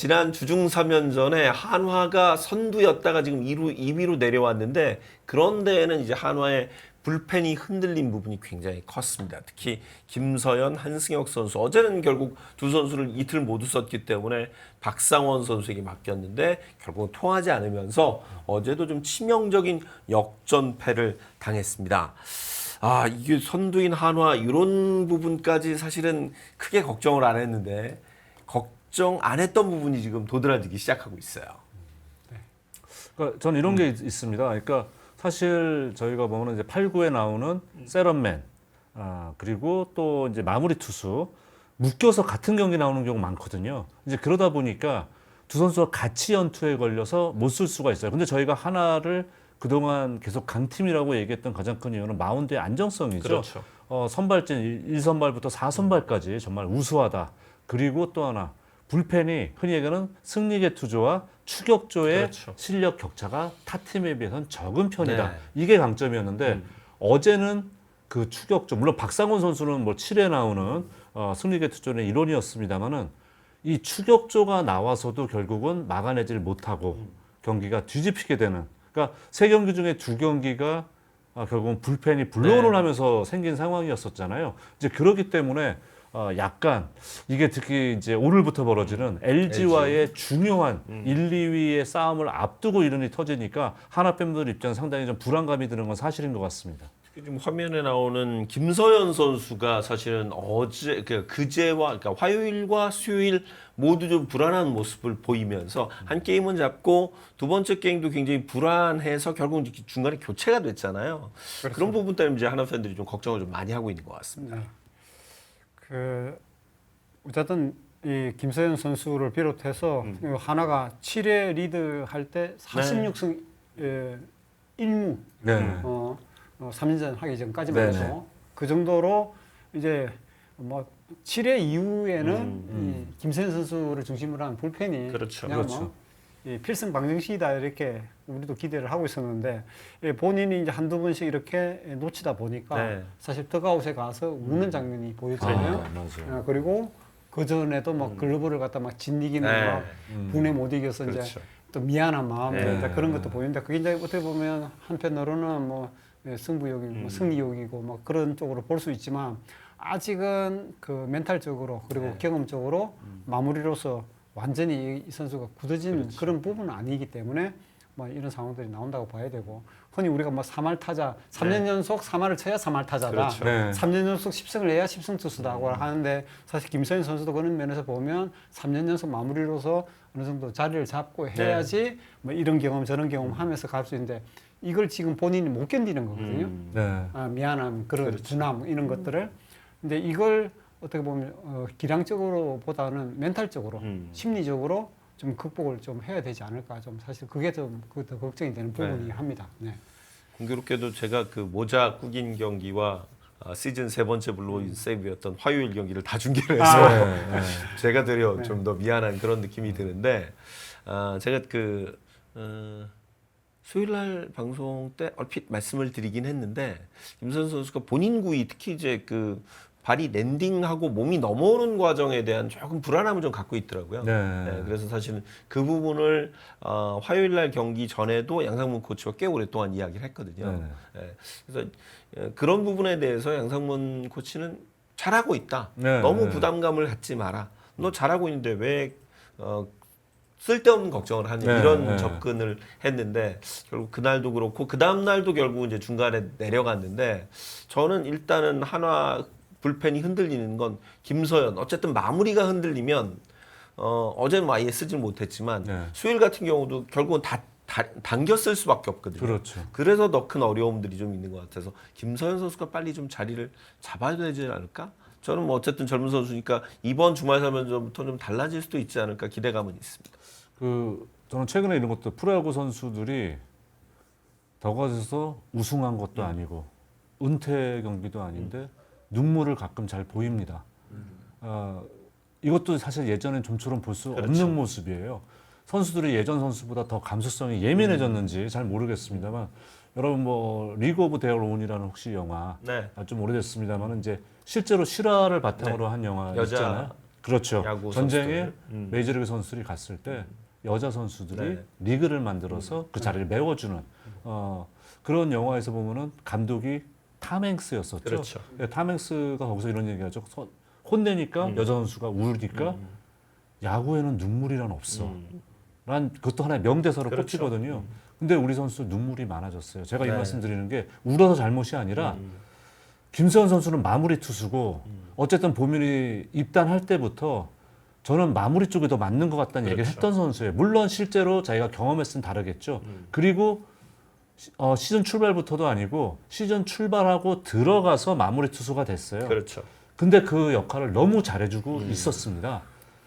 지난 주중 3연전에 한화가 선두였다가 지금 2위로 내려왔는데 그런 데에는 이제 한화의 불펜이 흔들린 부분이 굉장히 컸습니다. 특히 김서현, 한승혁 선수. 어제는 결국 두 선수를 이틀 모두 썼기 때문에 박상원 선수에게 맡겼는데 결국은 통하지 않으면서 어제도 좀 치명적인 역전패를 당했습니다. 아, 이게 선두인 한화 이런 부분까지 사실은 크게 걱정을 안 했는데 걱정 안 했던 부분이 지금 도드라지기 시작하고 있어요. 그러니까 저는 이런 게 있습니다. 그러니까 사실 저희가 보면 이제 8, 9에 나오는 세런맨, 그리고 또 이제 마무리 투수 묶여서 같은 경기 나오는 경우 많거든요. 이제 그러다 보니까 두 선수가 같이 연투에 걸려서 못 쓸 수가 있어요. 근데 저희가 하나를 그동안 계속 강팀이라고 얘기했던 가장 큰 이유는 마운드의 안정성이죠. 그렇죠. 선발진 1선발부터 4선발까지 정말 우수하다. 그리고 또 하나 불펜이 흔히 얘기하는 승리계 투조와 추격조의 그렇죠. 실력 격차가 타 팀에 비해서는 적은 편이다. 네. 이게 강점이었는데 어제는 그 추격조, 물론 박상원 선수는 뭐 7회 나오는 승리계 투조의 일원이었습니다만은 이 추격조가 나와서도 결국은 막아내질 못하고 경기가 뒤집히게 되는. 그러니까 세 경기 중에 두 경기가 결국은 불펜이 블로우를 하면서 생긴 상황이었었잖아요. 이제 그렇기 때문에 약간 이게 특히 이제 오늘부터 벌어지는 LG와의 중요한 1, 2위의 싸움을 앞두고 이런 일이 터지니까 하나 팬들 입장 상당히 좀 불안감이 드는 건 사실인 것 같습니다. 지금 화면에 나오는 김서현 선수가 사실은 어제 그제와 그러니까 화요일과 수요일 모두 좀 불안한 모습을 보이면서 한 게임은 잡고 두 번째 게임도 굉장히 불안해서 결국 중간에 교체가 됐잖아요. 그렇죠. 그런 부분 때문에 이제 하나 팬들이 좀 걱정을 좀 많이 하고 있는 것 같습니다. 네. 어쨌든 이 김서현 선수를 비롯해서 하나가 7회 리드할 때 46승 1무 네. 3연전 하기 전까지만 네네. 해도 그 정도로 이제 뭐 7회 이후에는 이 김서현 선수를 중심으로 한 불펜이 그렇죠. 그냥 그렇죠. 뭐 이 필승 방정식이다 이렇게 우리도 기대를 하고 있었는데 본인이 이제 한두 번씩 이렇게 놓치다 보니까 네. 사실 더그아웃에 가서 우는 장면이 보였잖아요. 맞아요. 그리고 그 전에도 막 글러브를 갖다 막 짓이기는 네. 막 분에 못 이겨서 그렇죠. 이제 또 미안한 마음 네. 그런 것도 보이는데 그게 이제 어떻게 보면 한편으로는 뭐 승부욕이고 뭐 승리욕이고 뭐 그런 쪽으로 볼 수 있지만 아직은 그 멘탈적으로 그리고 경험적으로 마무리로서 완전히 이 선수가 굳어진 그런 부분은 아니기 때문에 뭐 이런 상황들이 나온다고 봐야 되고 흔히 우리가 뭐 3할 타자 3년 연속 3할을 쳐야 3할 타자다. 그렇죠. 네. 3년 연속 10승을 해야 10승 투수다고 하는데 사실 김서현 선수도 그런 면에서 보면 3년 연속 마무리로서 어느 정도 자리를 잡고 해야지 뭐 이런 경험 저런 경험 하면서 갈 수 있는데 이걸 지금 본인이 못 견디는 거거든요. 네. 미안함, 그런 분함 이런 것들을. 근데 이걸 어떻게 보면 기량적으로 보다는 멘탈적으로 심리적으로 좀 극복을 좀 해야 되지 않을까 좀 사실 그게 좀 더 걱정이 되는 부분이 합니다. 네. 공교롭게도 제가 그 모자 꾸긴 경기와 시즌 세 번째 블루인 세이브였던 화요일 경기를 다 중계를 해서 제가 되려 좀 더 미안한 그런 느낌이 드는데 제가 수요일 날 방송 때 얼핏 말씀을 드리긴 했는데 김선 선수가 본인 구위 특히 이제 그 발이 랜딩하고 몸이 넘어오는 과정에 대한 조금 불안함을 좀 갖고 있더라고요. 네. 그래서 사실은 그 부분을 화요일 날 경기 전에도 양상문 코치와 꽤 오랫동안 이야기를 했거든요. 그래서 그런 부분에 대해서 양상문 코치는 잘하고 있다. 네. 너무 부담감을 갖지 마라. 너 잘하고 있는데 왜 쓸데없는 걱정을 하는 이런 접근을 했는데 결국 그날도 그렇고 그 다음 날도 결국 이제 중간에 내려갔는데 저는 일단은 한화 불펜이 흔들리는 건 김서현 어쨌든 마무리가 흔들리면 어제는 아예 쓰질 못했지만 수요일 같은 경우도 결국은 다 당겨 쓸 수밖에 없거든요. 그렇죠. 그래서 더 큰 어려움들이 좀 있는 것 같아서 김서현 선수가 빨리 좀 자리를 잡아야 되지 않을까? 저는 뭐 어쨌든 젊은 선수니까 이번 주말 3연전부터 좀 달라질 수도 있지 않을까 기대감은 있습니다. 저는 최근에 이런 것도 프로야구 선수들이 더가에서 우승한 것도 아니고 은퇴 경기도 아닌데 눈물을 가끔 잘 보입니다. 이것도 사실 예전엔 좀처럼 볼 수 없는 모습이에요. 선수들이 예전 선수보다 더 감수성이 예민해졌는지 잘 모르겠습니다만 여러분 뭐 리그 오브 데어 온이라는 혹시 영화 네. 좀 오래됐습니다만 이제 실제로 실화를 바탕으로 한 영화 여자 있잖아요. 그렇죠. 야구 전쟁에 선수들. 메이저리그 선수들이 갔을 때 여자 선수들이 네. 리그를 만들어서 그 자리를 메워주는 그런 영화에서 보면은 감독이 탐 행스였었죠. 그렇죠. 예, 탐 행스가 거기서 이런 얘기하죠. 혼내니까 여자 선수가 우니까 야구에는 눈물이란 없어. 난 그것도 하나의 명대사로 그렇죠. 꼽히거든요. 근데 우리 선수 눈물이 많아졌어요. 제가 이 네. 말씀 드리는 게 울어서 잘못이 아니라 김서현 선수는 마무리 투수고 어쨌든 보민이 입단할 때부터 저는 마무리 쪽에 더 맞는 것 같다는 얘기를 그렇죠. 했던 선수예요. 물론 실제로 자기가 경험했으면 다르겠죠. 그리고 시즌 출발부터도 아니고 시즌 출발하고 들어가서 마무리 투수가 됐어요. 그렇죠. 근데 그 역할을 너무 잘해주고 있었습니다.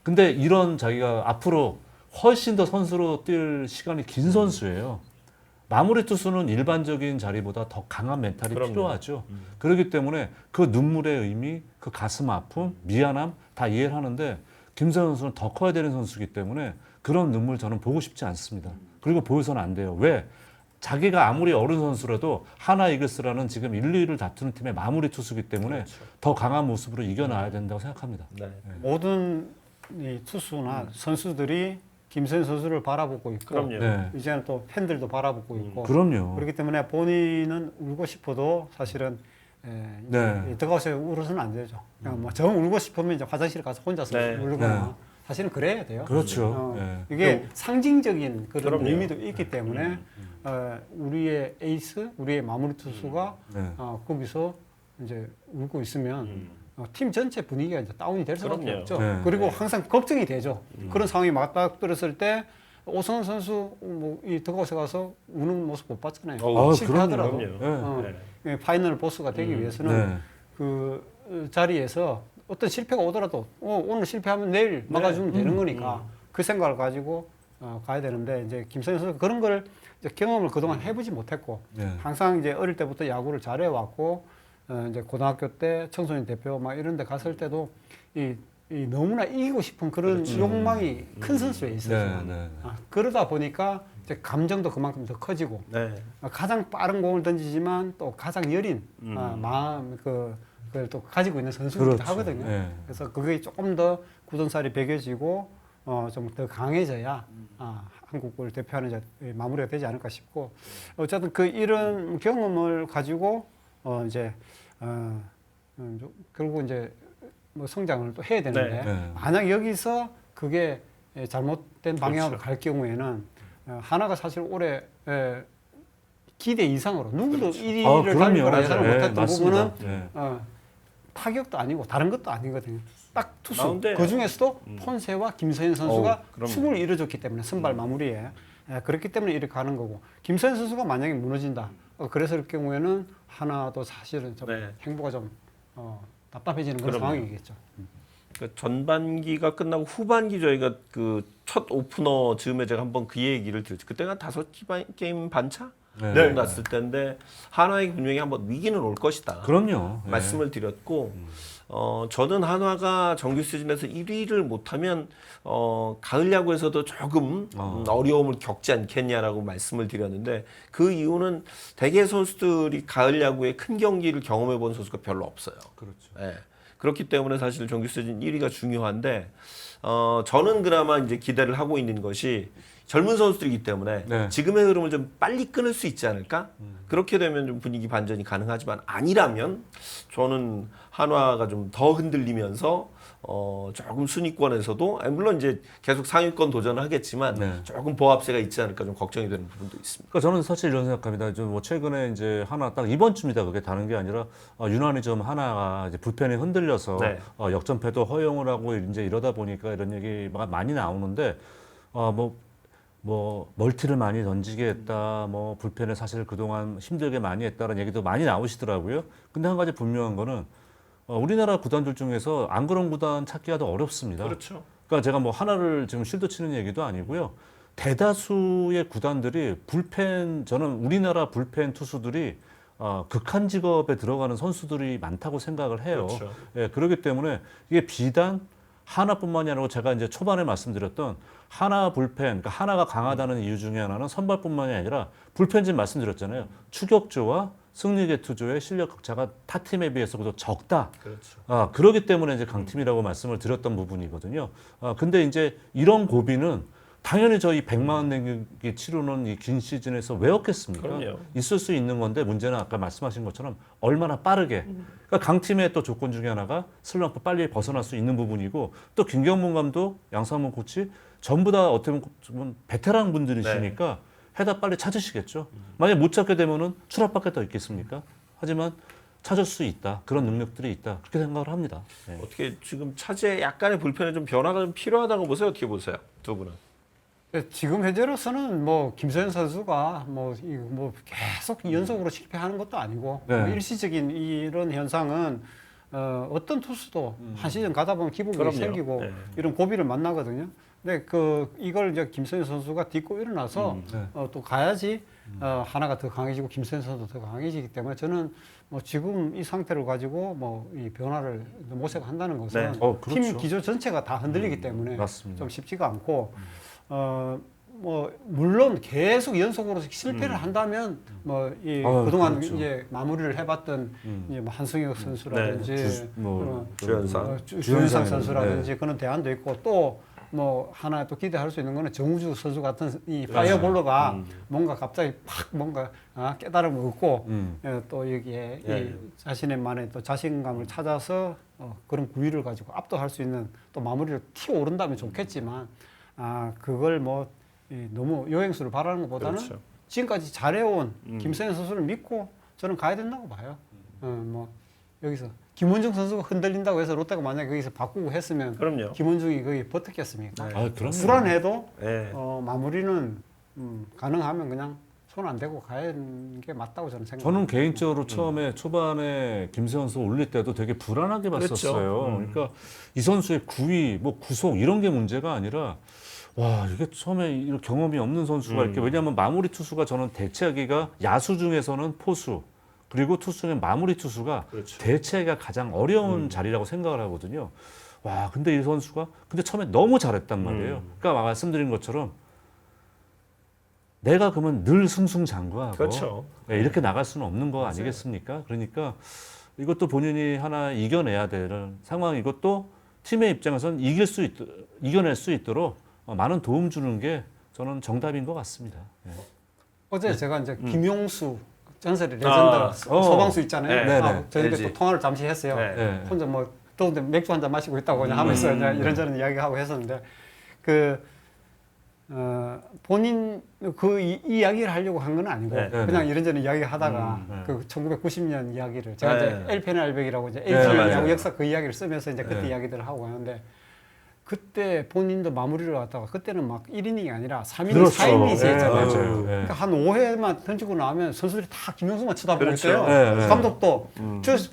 근데 이런 자기가 앞으로 훨씬 더 선수로 뛸 시간이 긴 선수예요. 마무리 투수는 일반적인 자리보다 더 강한 멘탈이 그럼요. 필요하죠. 그렇기 때문에 그 눈물의 의미, 그 가슴 아픔, 미안함 다 이해를 하는데 김서현 선수는 더 커야 되는 선수이기 때문에 그런 눈물 저는 보고 싶지 않습니다. 그리고 보여서는 안 돼요. 왜? 자기가 아무리 어른 선수라도 하나 이글스라는 지금 1, 2위를 다투는 팀의 마무리 투수이기 때문에 그렇죠. 더 강한 모습으로 이겨나가야 된다고 생각합니다. 네. 모든 이 투수나 선수들이 김서현 선수를 바라보고 있고 그럼요. 네. 이제는 또 팬들도 바라보고 있고 그럼요. 그렇기 때문에 본인은 울고 싶어도 사실은 네. 더가웃에 울어서는 안 되죠. 그냥 뭐정 울고 싶으면 이제 화장실 가서 혼자서 네. 울거나 네. 사실은 그래야 돼요. 그렇죠. 네. 이게 상징적인 그런 그럼요. 의미도 있기 때문에 우리의 에이스, 우리의 마무리 투수가 네. 거기서 이제 울고 있으면 팀 전체 분위기가 이제 다운이 될 수밖에 그럼요. 없죠. 네. 그리고 항상 걱정이 되죠. 그런 상황이 맞닥뜨렸을 때 오성훈 선수 이 더가웃에 가서 우는 모습 못 봤잖아요. 어, 실패하더라도 그럼요. 네. 네. 파이널 보스가 되기 위해서는 네. 그 자리에서 어떤 실패가 오더라도 오늘 실패하면 내일 막아주면 되는 거니까 그 생각을 가지고 가야 되는데 이제 김선영 선수 그런 걸 이제 경험을 그동안 해보지 못했고 네. 항상 이제 어릴 때부터 야구를 잘해왔고 이제 고등학교 때 청소년 대표 막 이런 데 갔을 때도 이 너무나 이기고 싶은 그런 욕망이 큰 선수에 있어요. 네. 그러다 보니까 이제 감정도 그만큼 더 커지고 네. 가장 빠른 공을 던지지만 또 가장 여린 마음 그걸 또 가지고 있는 선수이기도 그렇죠. 하거든요. 네. 그래서 그게 조금 더 굳은살이 배겨지고 좀 더 강해져야 한국을 대표하는 이제 마무리가 되지 않을까 싶고 어쨌든 그 이런 경험을 가지고 이제 결국 이제 뭐 성장을 또 해야 되는데 네. 만약 여기서 그게 잘못된 방향으로 그렇죠. 갈 경우에는 하나가 사실 올해 기대 이상으로 누구도 1위를 달릴 거라 예상을 못했던 부분은 네. 타격도 아니고 다른 것도 아니거든요. 딱 투수. 나온대요. 그 중에서도 폰세와 김서현 선수가 그럼요. 춤을 이뤄줬기 때문에 선발 마무리에 그렇기 때문에 이렇게 가는 거고 김서현 선수가 만약에 무너진다. 그랬을 경우에는 하나도 사실은 좀 네. 행보가 좀 답답해지는 그런 그럼요. 상황이겠죠. 그 전반기가 끝나고 후반기 저희가 그 첫 오프너 즈음에 제가 한번 그 얘기를 들었죠. 그때가 5게임 반차 네. 났을 때인데 한화에게 분명히 한번 위기는 올 것이다. 그럼요. 네. 말씀을 드렸고 저는 한화가 정규 시즌에서 1위를 못하면 가을 야구에서도 조금 어려움을 겪지 않겠냐라고 말씀을 드렸는데 그 이유는 대개 선수들이 가을 야구에 큰 경기를 경험해 본 선수가 별로 없어요. 그렇죠. 예. 그렇기 때문에 사실 정규 시즌 1위가 중요한데 저는 그나마 이제 기대를 하고 있는 것이 젊은 선수들이기 때문에 네. 지금의 흐름을 좀 빨리 끊을 수 있지 않을까? 그렇게 되면 좀 분위기 반전이 가능하지만 아니라면 저는 한화가 좀 더 흔들리면서 조금 순위권에서도 물론 이제 계속 상위권 도전을 하겠지만 네. 조금 보합세가 있지 않을까 좀 걱정이 되는 부분도 있습니다. 그러니까 저는 사실 이런 생각합니다. 좀 뭐 최근에 이제 하나 딱 이번 주입니다. 그게 다른 게 아니라 유난히 좀 하나가 이제 불펜이 흔들려서 네. 역전패도 허용을 하고 이제 이러다 보니까 이런 얘기가 많이 나오는데 뭐 멀티를 많이 던지게 했다. 뭐 불펜을 사실 그동안 힘들게 많이 했다라는 얘기도 많이 나오시더라고요. 근데 한 가지 분명한 거는 우리나라 구단들 중에서 안 그런 구단 찾기가 더 어렵습니다. 그렇죠. 그러니까 제가 뭐 하나를 지금 실드 치는 얘기도 아니고요. 대다수의 구단들이 저는 우리나라 불펜 투수들이 극한 직업에 들어가는 선수들이 많다고 생각을 해요. 그렇죠. 예, 그렇기 때문에 이게 비단 하나뿐만이 아니고 제가 이제 초반에 말씀드렸던 하나 불펜, 그러니까 하나가 강하다는 이유 중에 하나는 선발뿐만이 아니라 불펜 지금 말씀드렸잖아요. 추격조와 승리계 투조의 실력 격차가 타 팀에 비해서 그래도 적다. 그렇죠. 그러기 때문에 이제 강팀이라고 말씀을 드렸던 부분이거든요. 근데 이제 이런 고비는 당연히 저희 100만 원 내기 치르는 이 긴 시즌에서 왜 없겠습니까? 그럼요. 있을 수 있는 건데 문제는 아까 말씀하신 것처럼 얼마나 빠르게. 그러니까 강팀의 또 조건 중에 하나가 슬럼프 빨리 벗어날 수 있는 부분이고 또 김경문 감독, 양상문 코치 전부 다 어떻게 보면 베테랑 분들이시니까 해다 빨리 찾으시겠죠. 만약 못 찾게 되면은 추락밖에 더 있겠습니까? 하지만 찾을 수 있다. 그런 능력들이 있다. 그렇게 생각을 합니다. 네. 어떻게 지금 차제에 약간의 불편에 좀 변화가 좀 필요하다고 보세요? 어떻게 보세요? 두 분은? 지금 현재로서는 뭐 김서현 선수가 뭐 계속 연속으로 실패하는 것도 아니고 네. 뭐 일시적인 이런 현상은 어떤 투수도 한 시즌 가다 보면 기복이 그럼요. 생기고 네. 이런 고비를 만나거든요. 근데 이걸 이제 김서현 선수가 딛고 일어나서 네. 또 가야지 하나가 더 강해지고 김서현 선수도 더 강해지기 때문에 저는 뭐 지금 이 상태를 가지고 뭐 이 변화를 모색한다는 것은 네. 그렇죠. 팀 기조 전체가 다 흔들리기 때문에 맞습니다. 좀 쉽지가 않고 뭐 물론 계속 연속으로 실패를 한다면 뭐 이 그동안 그렇죠. 이제 마무리를 해봤던 이제 뭐 한승혁 선수라든지 주현상. 주현상 선수라든지 그런 대안도 있고 또 뭐 하나 또 기대할 수 있는 거는 정우주 선수 같은 이 파이어볼러가 뭔가 갑자기 팍 뭔가 깨달음을 얻고 또 여기에 이 자신의만의 또 자신감을 찾아서 그런 구위를 가지고 압도할 수 있는 또 마무리를 튀어 오른다면 좋겠지만 그걸 뭐 너무 요행수를 바라는 것보다는 그렇죠. 지금까지 잘해온 김서현 선수를 믿고 저는 가야 된다고 봐요. 뭐 여기서 김원중 선수가 흔들린다고 해서 롯데가 만약에 거기서 바꾸고 했으면 그럼요. 김원중이 거기 버텼겠습니까? 그럼요. 불안해도 네. 마무리는 가능하면 그냥 손 안 대고 가는 게 맞다고 저는 생각합니다. 저는 개인적으로 처음에 초반에 김세현 선수 올릴 때도 되게 불안하게 봤었어요. 그러니까 이 선수의 구위, 뭐 구속 이런 게 문제가 아니라 와 이게 처음에 이런 경험이 없는 선수가 이렇게 왜냐하면 마무리 투수가 저는 대체하기가 야수 중에서는 포수 그리고 투수 중에 마무리 투수가 그렇죠. 대체하기가 가장 어려운 자리라고 생각을 하거든요. 와 근데 이 선수가 근데 처음에 너무 잘했단 말이에요. 그러니까 말씀드린 것처럼 내가 그러면 늘 승승장구하고 그렇죠. 네, 이렇게 나갈 수는 없는 거 아니겠습니까? 그러니까 이것도 본인이 하나 이겨내야 되는 상황. 이것도 팀의 입장에서는 이겨낼 수 있도록 많은 도움 주는 게 저는 정답인 것 같습니다. 네. 어제 제가 이제 김용수 전설의 레전드 소방수 있잖아요. 네, 네. 저희가 LG. 또 통화를 잠시 했어요. 네. 네. 혼자 뭐 더운데 맥주 한 잔 마시고 있다고 그냥 하면서 이제 이런저런 이야기하고 했었는데 본인 이야기를 하려고 한 건 아니고 네. 그냥 이런저런 이야기 하다가 네. 그 1990년 이야기를 제가 네. 이제 엘펜 알백이라고 이제 네, LG 맞아요. 야구 역사 그 이야기를 쓰면서 이제 그때 네. 이야기들을 하고 하는데 그때 본인도 마무리를 왔다가 그때는 막 1이닝이 아니라 3이닝, 그렇죠. 4이닝이 네, 했잖아요. 맞아요. 네. 그러니까 한 5회만 던지고 나면 선수들이 다 김용수만 쳐다보고 그렇죠. 있어요. 네, 네. 감독도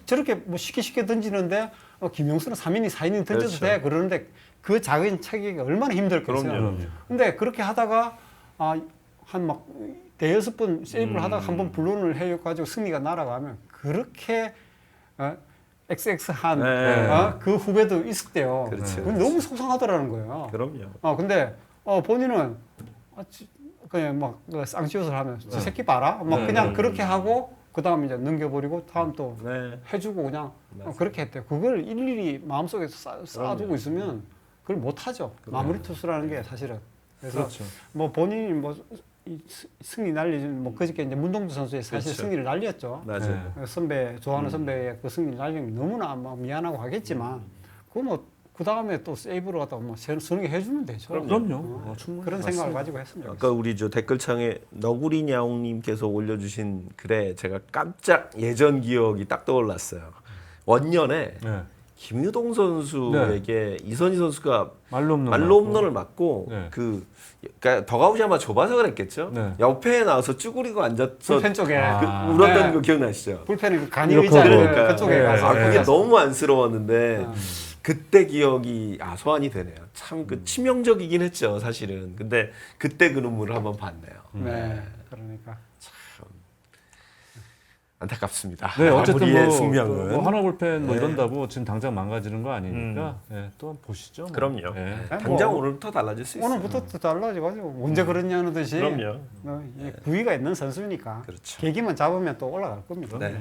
저렇게 뭐 쉽게 던지는데 김용수는 3이닝, 4이닝 던져도 그렇죠. 돼. 그러는데 그 작은 체격이 얼마나 힘들겠어요. 그럼요. 근데 그렇게 하다가 한 막 대여섯 번 세이브를 하다가 한 번 블론을 해가지고 승리가 날아가면 그렇게 XX한 네. 그 후배도 있었대요. 그렇죠. 그건 너무 속상하더라는 거예요. 그럼요. 근데 본인은 그냥 막 쌍시옷을 하면 저 새끼 봐라. 막 그냥 그렇게 하고 그 다음 이제 넘겨버리고 다음 또 네. 해주고 그냥 그렇게 했대요. 그걸 일일이 마음속에 쌓아두고 있으면 그걸 못하죠. 마무리 투수라는 게 사실은. 그래서 그렇죠. 뭐 본인이 뭐 승리 날리는 뭐 그저께 이제 문동주 선수의 사실 그렇죠. 승리를 날렸죠. 맞아요. 선배 좋아하는 선배의 그 승리를 날리면 너무나 막 미안하고 하겠지만 그거 뭐 그 다음에 또 세이브로 갖다 뭐 서는 게 해주면 되죠. 그럼요. 충분히 그런 맞습니다. 생각을 가지고 했습니다. 아까 우리 저 댓글창에 너구리냐옹님께서 올려주신 글에 제가 깜짝 예전 기억이 딱 떠올랐어요. 원년에 네. 김유동 선수에게 이선희 선수가 말로 없는 말로 홈런을 맞고 네. 그러니까 덕아웃이 아마 좁아서 그랬겠죠. 네. 옆에 나와서 쭈그리고 앉아서 불펜 쪽에 울었던 네. 거 기억나시죠? 불펜이 간이 이렇게 의자를 그러니까. 그쪽에 네. 가서 그게 너무 안쓰러웠는데 그때 기억이 소환이 되네요. 참 그 치명적이긴 했죠, 사실은. 근데 그때 그 눈물을 한번 봤네요. 네, 그러니까 안타깝습니다. 네, 어쨌든 마무리의 뭐, 숙명은. 뭐 하나 볼펜 뭐 네. 이런다고 지금 당장 망가지는 거 아니니까 예, 또 한번 보시죠. 뭐. 그럼요. 예. 당장 뭐, 오늘부터 달라질 수 있어요. 오늘부터 또 달라져가지고 언제 그러냐는 듯이 그럼요. 부위가 있는 선수니까 그렇죠. 계기만 잡으면 또 올라갈 겁니다. 네.